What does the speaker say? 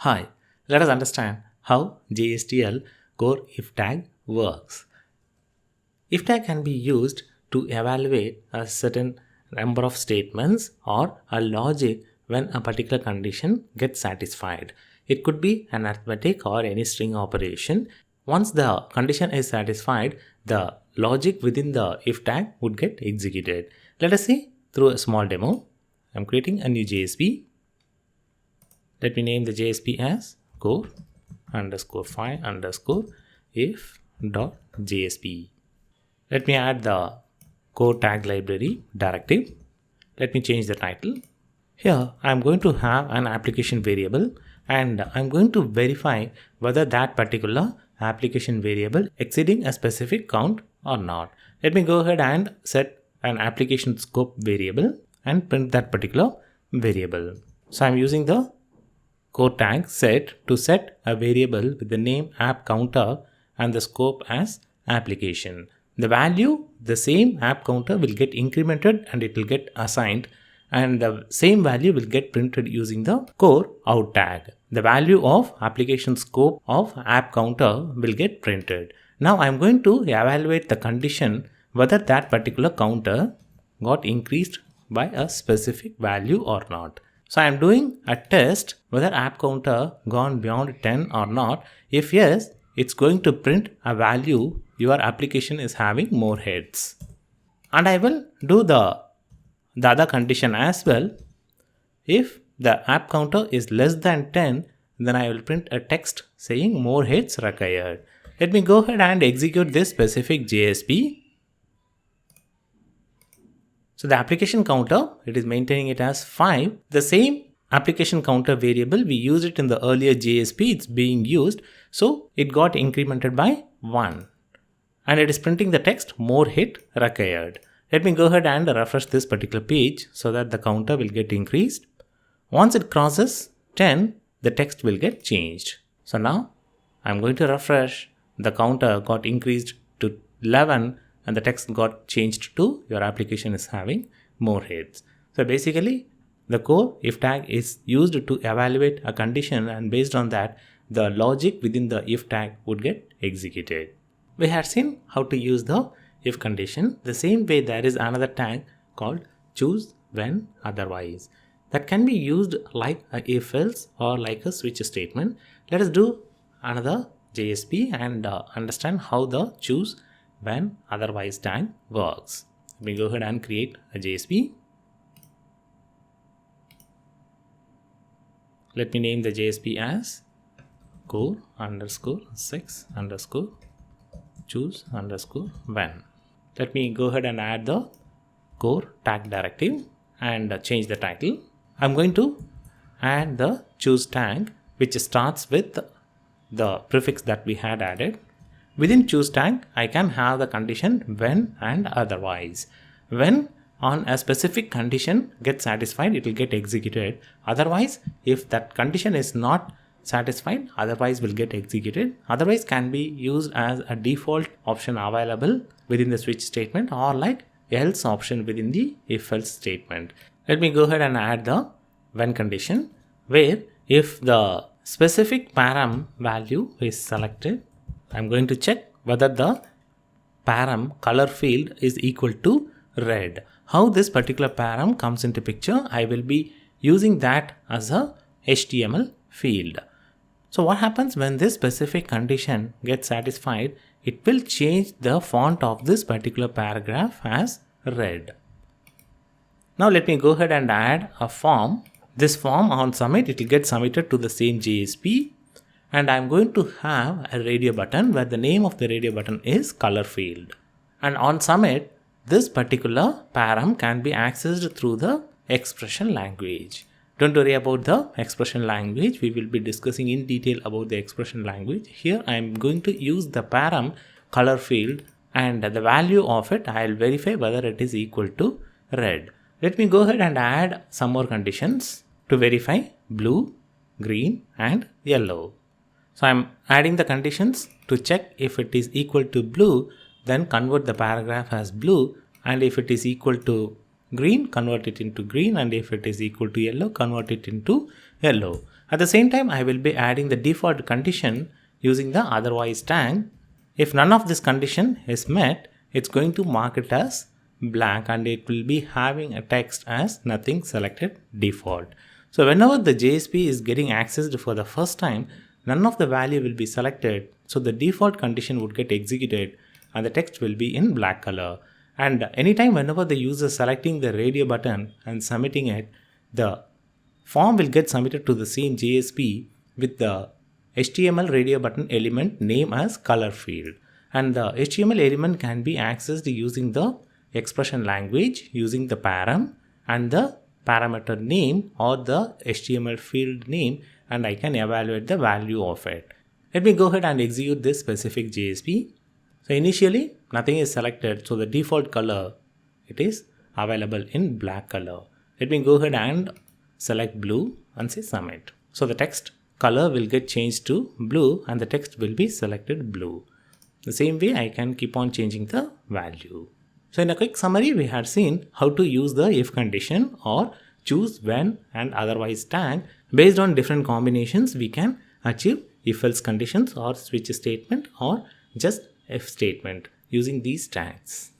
Hi, let us understand how JSTL Core if tag works. If tag can be used to evaluate a certain number of statements or a logic when a particular condition gets satisfied. It could be an arithmetic or any string operation. Once the condition is satisfied, the logic within the if tag would get executed. Let us see through a small demo. I'm creating a new JSP. Let me name the JSP as core underscore 5 underscore if dot JSP. Let me add the core tag library directive. Let me change the title. Here I am going to have an application variable and I am going to verify whether that particular application variable exceeding a specific count or not. Let me go ahead and set an application scope variable and print that particular variable. So I am using the core tag set to set a variable with the name app counter and the scope as application. The value, the same app counter will get incremented and it will get assigned, and the same value will get printed using the core out tag. The value of application scope of app counter will get printed. Now I am going to evaluate the condition whether that particular counter got increased by a specific value or not. So I am doing a test whether app counter gone beyond 10 or not. If yes, it's going to print a value your application is having more heads. And I will do the other condition as well. If the app counter is less than 10, then I will print a text saying more heads required. Let me go ahead and execute this specific JSP. So the application counter, it is maintaining it as 5. The same application counter variable, we used it in the earlier JSP, it's being used. So it got incremented by 1. And it is printing the text more hit required. Let me go ahead and refresh this particular page so that the counter will get increased. Once it crosses 10, the text will get changed. So now I'm going to refresh. The counter got increased to 11 and the text got changed to your application is having more heads. So basically the core if tag is used to evaluate a condition, and based on that the logic within the if tag would get executed. We had seen how to use the if condition. The same way there is another tag called choose when otherwise that can be used like a if else or like a switch statement. Let us do another JSP and understand how the choose when otherwise tag works. Let me go ahead and create a JSP. Let me name the JSP as core underscore 6 underscore choose underscore when. Let me go ahead and add the core tag directive and change the title. I'm going to add the choose tag which starts with the prefix that we had added. Within choose tag, I can have the condition when and otherwise. When on a specific condition gets satisfied, it will get executed. Otherwise, if that condition is not satisfied, otherwise will get executed. Otherwise can be used as a default option available within the switch statement or like else option within the if else statement. Let me go ahead and add the when condition, where if the specific param value is selected, I'm going to check whether the param color field is equal to red. How this particular param comes into picture, I will be using that as a HTML field. So what happens when this specific condition gets satisfied, it will change the font of this particular paragraph as red. Now let me go ahead and add a form. This form on submit, it will get submitted to the same JSP. And I'm going to have a radio button where the name of the radio button is color field. And on submit, this particular param can be accessed through the expression language. Don't worry about the expression language. We will be discussing in detail about the expression language. Here I am going to use the param color field, and the value of it I will verify whether it is equal to red. Let me go ahead and add some more conditions to verify blue, green and yellow. So I am adding the conditions to check if it is equal to blue, then convert the paragraph as blue, and if it is equal to green, convert it into green, and if it is equal to yellow, convert it into yellow. At the same time, I will be adding the default condition using the otherwise tag. If none of this condition is met, it's going to mark it as blank and it will be having a text as nothing selected default. So whenever the JSP is getting accessed for the first time, none of the value will be selected. So the default condition would get executed and the text will be in black color. And anytime whenever the user selecting the radio button and submitting it, the form will get submitted to the same JSP with the HTML radio button element name as color field. And the HTML element can be accessed using the expression language using the param and the parameter name or the HTML field name, and I can evaluate the value of it. Let me go ahead and execute this specific JSP. So initially nothing is selected, so the default color, it is available in black color. Let me go ahead and select blue and say submit. So the text color will get changed to blue and the text will be selected blue. The same way I can keep on changing the value. So in a quick summary, we had seen how to use the if condition or choose when and otherwise tag. Based on different combinations, we can achieve if else conditions or switch statement or just if statement using these tags.